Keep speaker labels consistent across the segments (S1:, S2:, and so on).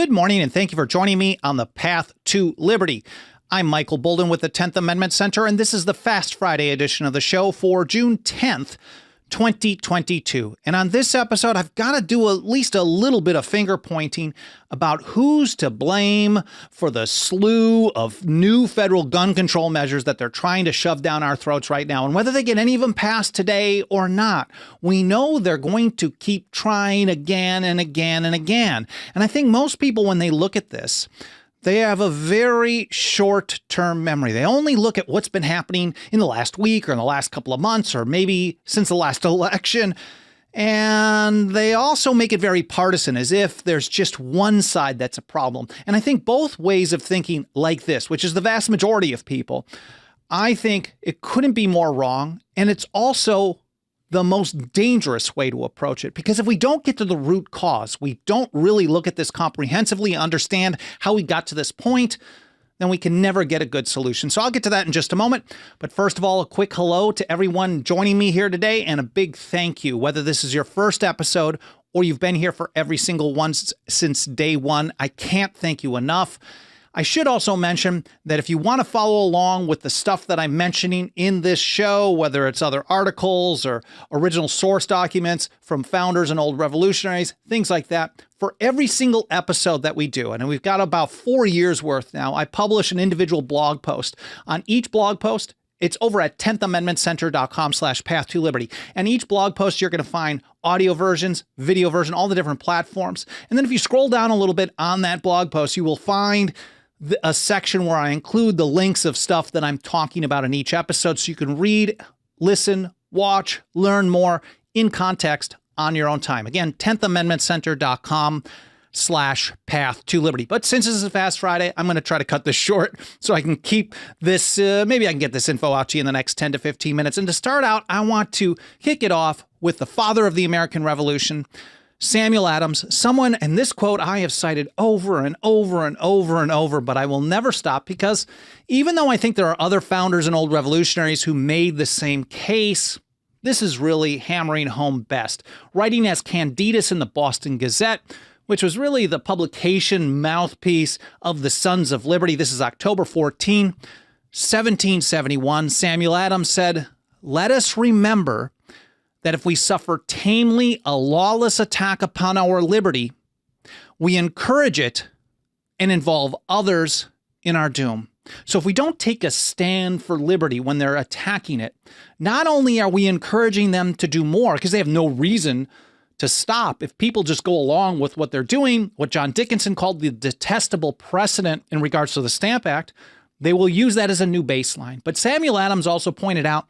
S1: Good morning, and thank you for joining me on the Path to Liberty. I'm Michael Bolden with the 10th Amendment Center, and this is the Fast Friday edition of the show for June 10th, 2022. And on this episode, I've got to do at least a little bit of finger pointing about who's to blame for the slew of new federal gun control measures that they're trying to shove down our throats right now, and whether they get any of them passed today or not. We know they're going to keep trying again and again and again. And I think most people, when they look at this, they have a very short-term memory. They only look at what's been happening in the last week or in the last couple of months or maybe since the last election. And they also make it very partisan, as if there's just one side that's a problem. And I think both ways of thinking like this, which is the vast majority of people, I think it couldn't be more wrong. And it's also the most dangerous way to approach it. Because if we don't get to the root cause, we don't really look at this comprehensively, understand how we got to this point, then we can never get a good solution. So I'll get to that in just a moment. But first of all, a quick hello to everyone joining me here today, and a big thank you. Whether this is your first episode or you've been here for every single one since day one, I can't thank you enough. I should also mention that if you want to follow along with the stuff that I'm mentioning in this show, whether it's other articles or original source documents from founders and old revolutionaries, things like that, for every single episode that we do, and we've got about 4 years worth now, I publish an individual blog post. On each blog post, it's over at 10thamendmentcenter.com/path-to-liberty. And each blog post, you're going to find audio versions, video version, all the different platforms. And then if you scroll down a little bit on that blog post, you will find a section where I include the links of stuff that I'm talking about in each episode, so you can read, listen, watch, learn more in context on your own time. Again, 10thamendmentcenter.com/path-to-liberty. But since this is a Fast Friday, I'm going to try to cut this short so I can keep this, maybe I can get this info out to you in the next 10 to 15 minutes. And to start out, I want to kick it off with the father of the American Revolution, Samuel Adams, someone, and this quote I have cited over and over and over and over, but I will never stop, because even though I think there are other founders and old revolutionaries who made the same case, this is really hammering home best. Writing as Candidus in the Boston Gazette, which was really the publication mouthpiece of the Sons of Liberty. This is October 14, 1771. Samuel Adams said, "Let us remember that if we suffer tamely a lawless attack upon our liberty, we encourage it and involve others in our doom." So if we don't take a stand for liberty when they're attacking it, not only are we encouraging them to do more, because they have no reason to stop. If people just go along with what they're doing, what John Dickinson called the detestable precedent in regards to the Stamp Act, they will use that as a new baseline. But Samuel Adams also pointed out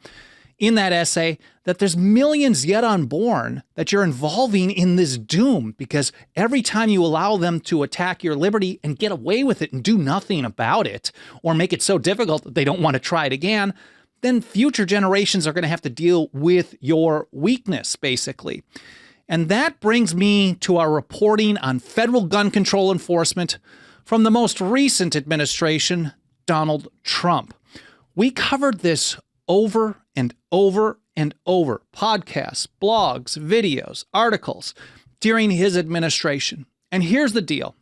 S1: in that essay that there's millions yet unborn that you're involving in this doom, because every time you allow them to attack your liberty and get away with it and do nothing about it, or make it so difficult that they don't want to try it again, then future generations are going to have to deal with your weakness, basically. And that brings me to our reporting on federal gun control enforcement from the most recent administration, Donald Trump. We covered this over and over and over, podcasts, blogs, videos, articles during his administration. And here's the deal.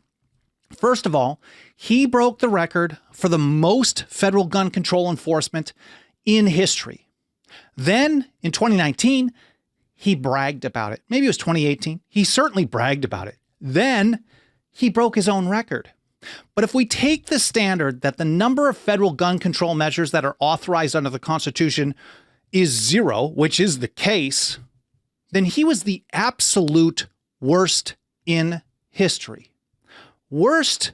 S1: First of all, he broke the record for the most federal gun control enforcement in history. Then in 2019, he bragged about it. Maybe it was 2018. He certainly bragged about it. Then he broke his own record. But if we take the standard that the number of federal gun control measures that are authorized under the Constitution is 0, which is the case, then he was the absolute worst in history. Worst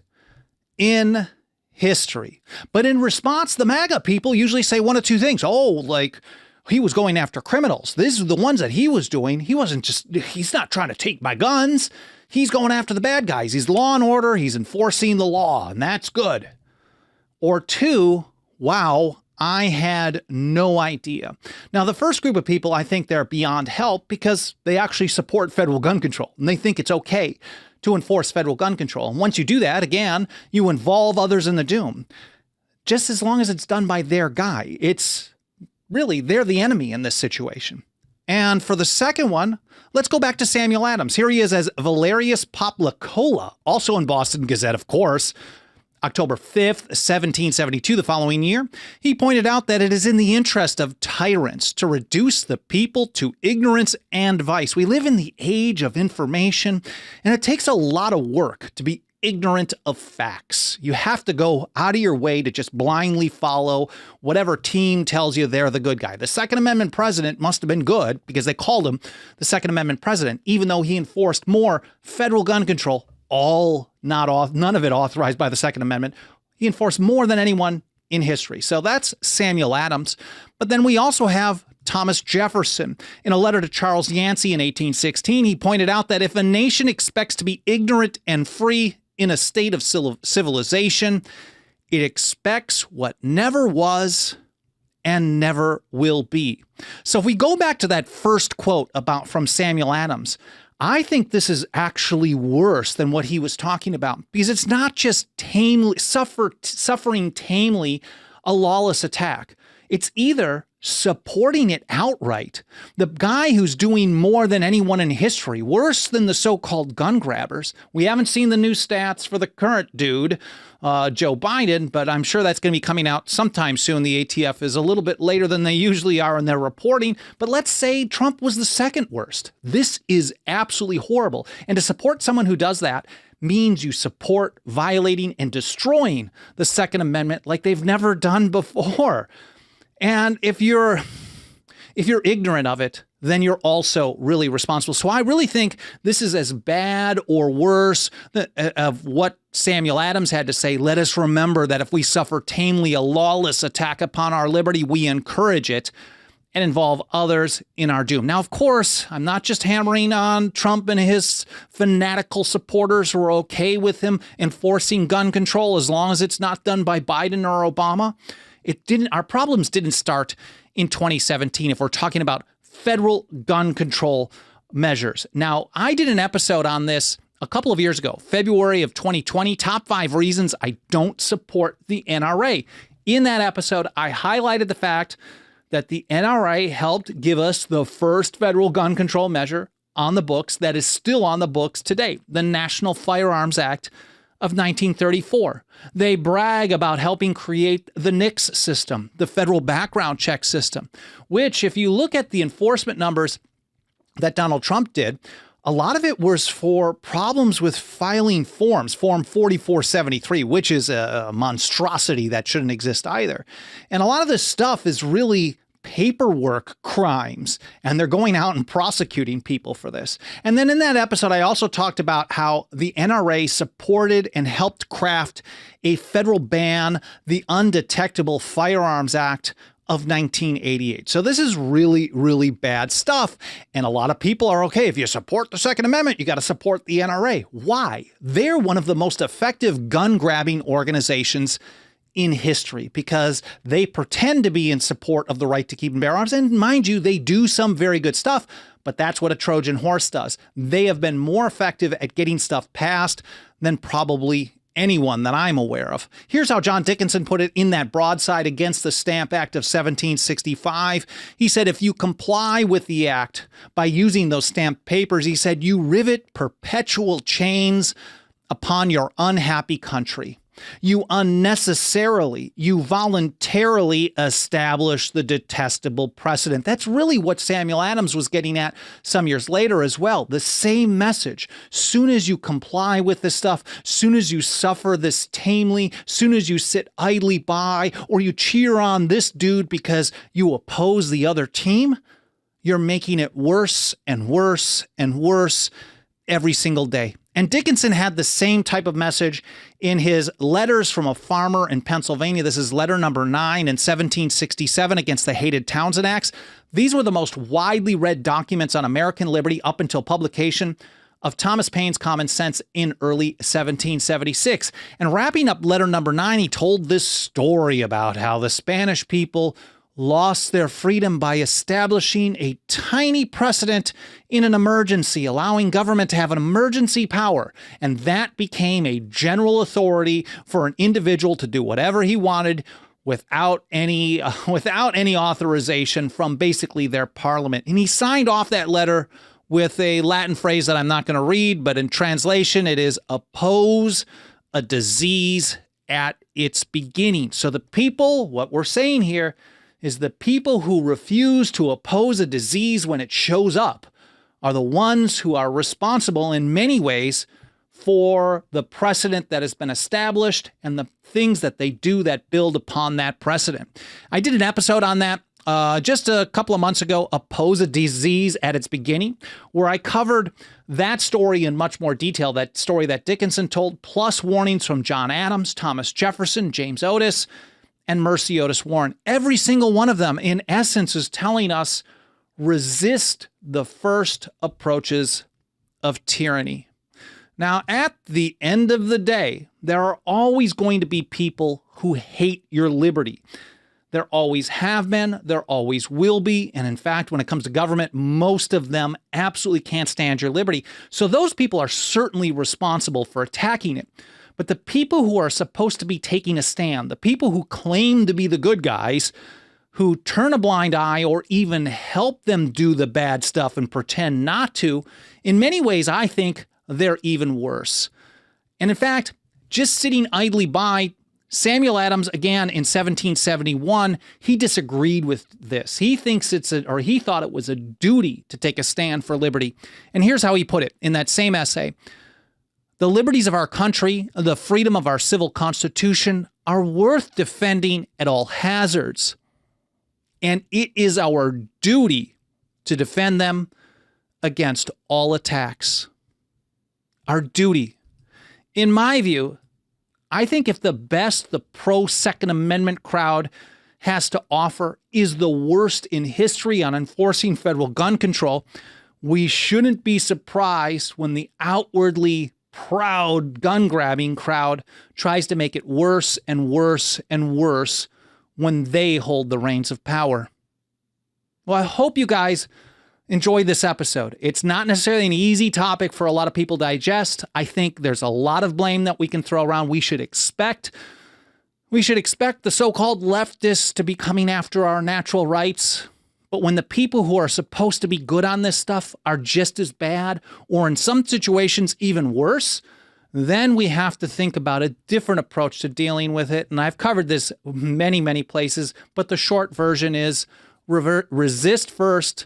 S1: in history. But in response, the MAGA people usually say one of two things. Oh, like, he was going after criminals. These are the ones that he was doing. He's not trying to take my guns. He's going after the bad guys. He's law and order. He's enforcing the law, and that's good. Or two, wow, I had no idea. Now, the first group of people, I think they're beyond help because they actually support federal gun control, and they think it's okay to enforce federal gun control. And once you do that, again, you involve others in the doom. Just as long as it's done by their guy. It's really, they're the enemy in this situation. And for the second one, let's go back to Samuel Adams. Here he is as Valerius Poplicola, also in Boston Gazette, of course. October 5th, 1772, the following year, he pointed out that it is in the interest of tyrants to reduce the people to ignorance and vice. We live in the age of information, and it takes a lot of work to be ignorant of facts. You have to go out of your way to just blindly follow whatever team tells you they're the good guy. The Second Amendment president must have been good because they called him the Second Amendment president, even though he enforced more federal gun control, none of it authorized by the Second Amendment. He enforced more than anyone in history. So that's Samuel Adams. But then we also have Thomas Jefferson. In a letter to Charles Yancey in 1816, he pointed out that if a nation expects to be ignorant and free in a state of civilization, it expects what never was and never will be. So if we go back to that first quote from Samuel Adams, I think this is actually worse than what he was talking about, because it's not just suffering tamely a lawless attack. It's either supporting it outright. The guy who's doing more than anyone in history, worse than the so-called gun grabbers. We haven't seen the new stats for the current dude, Joe Biden, but I'm sure that's going to be coming out sometime soon. The ATF is a little bit later than they usually are in their reporting, but let's say Trump was the second worst. This is absolutely horrible. And to support someone who does that means you support violating and destroying the Second Amendment like they've never done before. And if you're ignorant of it, then you're also really responsible. So I really think this is as bad or worse of what Samuel Adams had to say. Let us remember that if we suffer tamely a lawless attack upon our liberty, we encourage it and involve others in our doom. Now, of course, I'm not just hammering on Trump and his fanatical supporters who are okay with him enforcing gun control as long as it's not done by Biden or Obama. Our problems didn't start in 2017 if we're talking about federal gun control measures. Now, I did an episode on this a couple of years ago, February of 2020, top 5 reasons I don't support the NRA. In that episode, I highlighted the fact that the NRA helped give us the first federal gun control measure on the books that is still on the books today, the National Firearms Act of 1934. They brag about helping create the NICS system, the federal background check system, which, if you look at the enforcement numbers that Donald Trump did, a lot of it was for problems with filing forms, Form 4473, which is a monstrosity that shouldn't exist either. And a lot of this stuff is really paperwork crimes, and they're going out and prosecuting people for this. And then in that episode, I also talked about how the NRA supported and helped craft a federal ban, the Undetectable Firearms Act of 1988. So this is really, really bad stuff. And a lot of people are okay. If you support the Second Amendment, you got to support the NRA. Why? They're one of the most effective gun grabbing organizations in history because they pretend to be in support of the right to keep and bear arms. And mind you, they do some very good stuff, but that's what a Trojan horse does. They have been more effective at getting stuff passed than probably anyone that I'm aware of. Here's how John Dickinson put it in that broadside against the Stamp Act of 1765. He said, if you comply with the act by using those stamped papers, he said, you rivet perpetual chains upon your unhappy country. You voluntarily establish the detestable precedent. That's really what Samuel Adams was getting at some years later as well. The same message. Soon as you comply with this stuff, soon as you suffer this tamely, soon as you sit idly by, or you cheer on this dude because you oppose the other team, you're making it worse and worse and worse every single day. And Dickinson had the same type of message in his Letters from a Farmer in Pennsylvania. This is letter number 9 in 1767 against the hated Townsend Acts. These were the most widely read documents on American liberty up until publication of Thomas Paine's Common Sense in early 1776. And wrapping up letter number 9, he told this story about how the Spanish people lost their freedom by establishing a tiny precedent in an emergency, allowing government to have an emergency power. And that became a general authority for an individual to do whatever he wanted without any authorization from basically their parliament. And he signed off that letter with a Latin phrase that I'm not going to read, but in translation, it is oppose a disease at its beginning. So the people, what we're saying here is the people who refuse to oppose a disease when it shows up are the ones who are responsible in many ways for the precedent that has been established and the things that they do that build upon that precedent. I did an episode on that just a couple of months ago, Oppose a Disease at Its Beginning, where I covered that story in much more detail, that story that Dickinson told, plus warnings from John Adams, Thomas Jefferson, James Otis, and Mercy Otis Warren. Every single one of them, in essence, is telling us resist the first approaches of tyranny. Now, at the end of the day, there are always going to be people who hate your liberty. There always have been, there always will be, and in fact, when it comes to government, most of them absolutely can't stand your liberty. So those people are certainly responsible for attacking it. But the people who are supposed to be taking a stand, the people who claim to be the good guys, who turn a blind eye or even help them do the bad stuff and pretend not to, in many ways, I think they're even worse. And in fact, just sitting idly by, Samuel Adams, again in 1771, he disagreed with this. He thinks he thought it was a duty to take a stand for liberty. And here's how he put it in that same essay. The liberties of our country, the freedom of our civil constitution are worth defending at all hazards. And it is our duty to defend them against all attacks. Our duty. In my view, I think if the best the pro-Second Amendment crowd has to offer is the worst in history on enforcing federal gun control, we shouldn't be surprised when the outwardly proud gun-grabbing crowd tries to make it worse and worse and worse when they hold the reins of power. Well, I hope you guys enjoyed this episode. It's not necessarily an easy topic for a lot of people to digest. I think there's a lot of blame that we can throw around. We should expect the so-called leftists to be coming after our natural rights. But when the people who are supposed to be good on this stuff are just as bad, or in some situations even worse, then we have to think about a different approach to dealing with it. And I've covered this many, many places, but the short version is resist first,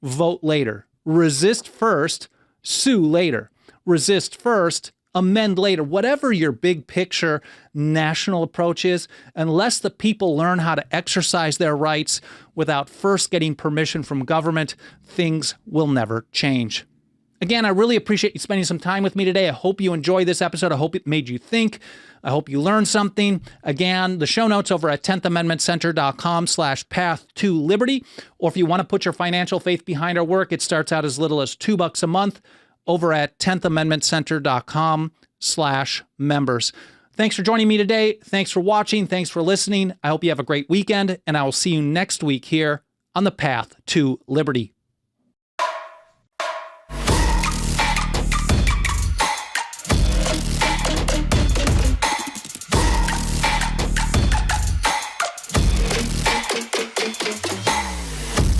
S1: vote later. Resist first, sue later. Resist first, amend later. Whatever your big picture national approach is, unless the people learn how to exercise their rights without first getting permission from government, things will never change. Again, I really appreciate you spending some time with me today. I hope you enjoyed this episode. I hope it made you think. I hope you learned something. Again, the show notes over at 10thamendmentcenter.com/path-to-liberty. Or if you want to put your financial faith behind our work, it starts out as little as $2 a month over at 10thamendmentcenter.com/members. Thanks for joining me today. Thanks for watching. Thanks for listening. I hope you have a great weekend, and I will see you next week here on the Path to Liberty.